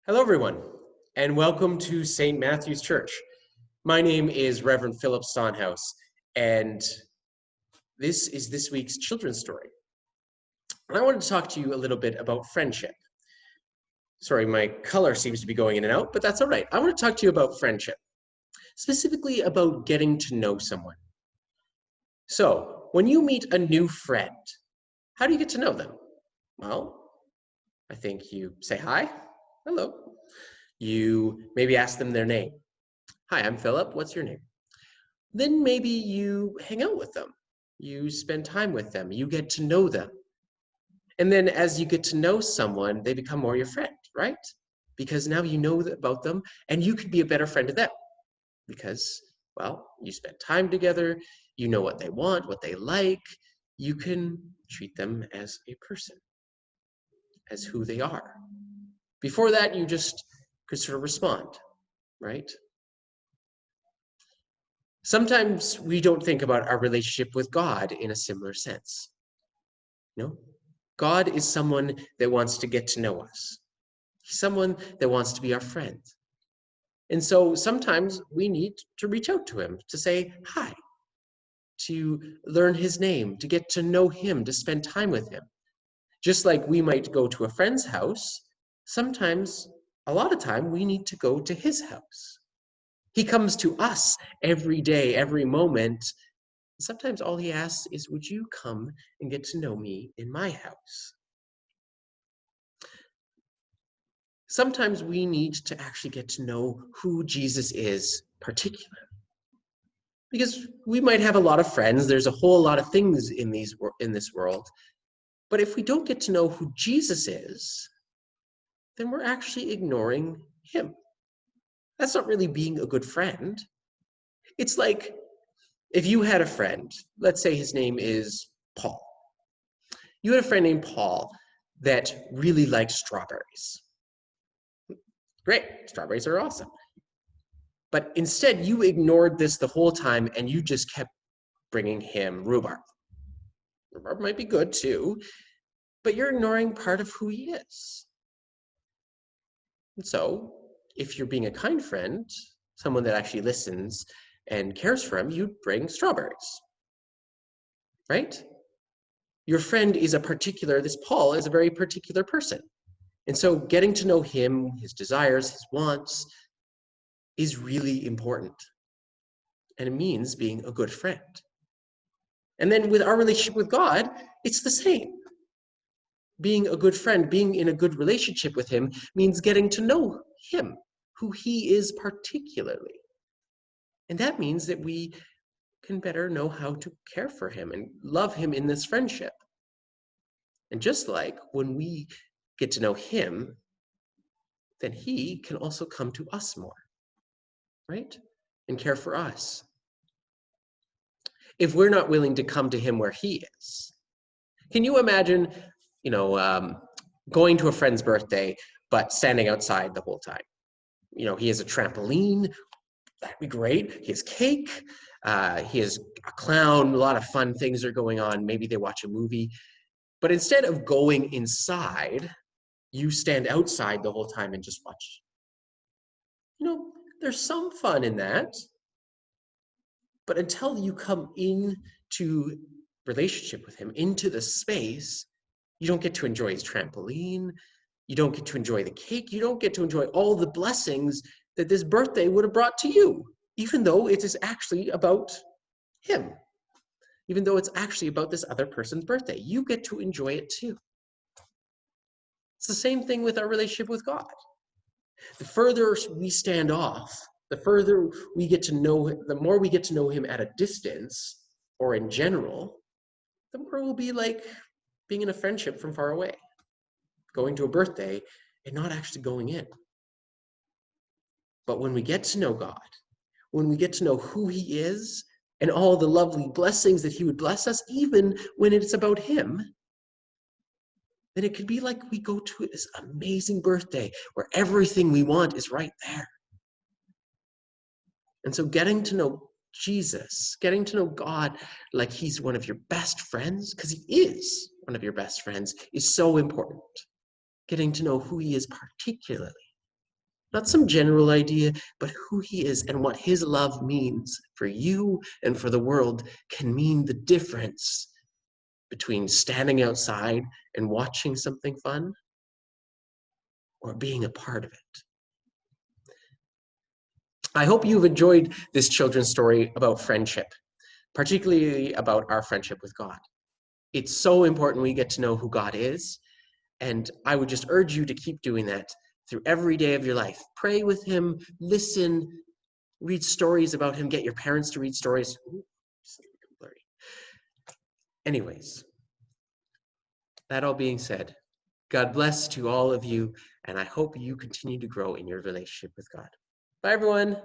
Hello, everyone, and welcome to St. Matthew's Church. My name is Reverend Philip Stonhouse, and this is this week's children's story. And I wanted to talk to you a little bit about friendship. Sorry, my color seems to be going in and out, but that's all right. I want to talk to you about friendship, specifically about getting to know someone. So, when you meet a new friend, how do you get to know them? Well, I think you say hi, hello. You maybe ask them their name. Hi, I'm Philip. What's your name? Then maybe you hang out with them. You spend time with them. You get to know them. And then as you get to know someone, they become more your friend, right? Because now you know about them and you can be a better friend to them because, well, you spend time together. You know what they want, what they like. You can treat them as a person, as who they are. Before that, you just could sort of respond, right? Sometimes we don't think about our relationship with God in a similar sense. No, God is someone that wants to get to know us. He's someone that wants to be our friend. And so sometimes we need to reach out to him to say hi, to learn his name, to get to know him, to spend time with him. Just like we might go to a friend's house, sometimes, a lot of time, we need to go to his house. He comes to us every day, every moment. Sometimes all he asks is, would you come and get to know me in my house? Sometimes we need to actually get to know who Jesus is particularly. Because we might have a lot of friends, there's a whole lot of things in this world, but if we don't get to know who Jesus is, then we're actually ignoring him. That's not really being a good friend. It's like if you had a friend, let's say his name is Paul. You had a friend named Paul that really liked strawberries. Great, strawberries are awesome. But instead, you ignored this the whole time and you just kept bringing him rhubarb. Rhubarb might be good too, but you're ignoring part of who he is. And so, if you're being a kind friend, someone that actually listens and cares for him, you'd bring strawberries, right? Your friend is this Paul is a very particular person. And so getting to know him, his desires, his wants, is really important. And it means being a good friend. And then with our relationship with God, it's the same. Being a good friend, being in a good relationship with him means getting to know him, who he is particularly. And that means that we can better know how to care for him and love him in this friendship. And just like when we get to know him, then he can also come to us more, right? And care for us. If we're not willing to come to him where he is, can you imagine, going to a friend's birthday, but standing outside the whole time? He has a trampoline, that'd be great. He has cake, he has a clown, a lot of fun things are going on. Maybe they watch a movie. But instead of going inside, you stand outside the whole time and just watch. There's some fun in that. But until you come into relationship with him, into the space, you don't get to enjoy his trampoline. You don't get to enjoy the cake. You don't get to enjoy all the blessings that this birthday would have brought to you, even though it is actually about him, even though it's actually about this other person's birthday. You get to enjoy it too. It's the same thing with our relationship with God. The further we stand off, the further we get to know him, the more we get to know him at a distance or in general, the more it will be like being in a friendship from far away, going to a birthday and not actually going in. But when we get to know God, when we get to know who he is and all the lovely blessings that he would bless us, even when it's about him, then it could be like we go to this amazing birthday where everything we want is right there. And so getting to know Jesus, getting to know God like he's one of your best friends, because he is one of your best friends, is so important. Getting to know who he is particularly. Not some general idea, but who he is and what his love means for you and for the world can mean the difference between standing outside and watching something fun or being a part of it. I hope you've enjoyed this children's story about friendship, particularly about our friendship with God. It's so important we get to know who God is, and I would just urge you to keep doing that through every day of your life. Pray with him, listen, read stories about him, get your parents to read stories. Ooh, blurry. Anyways, that all being said, God bless to all of you, and I hope you continue to grow in your relationship with God. Bye, everyone.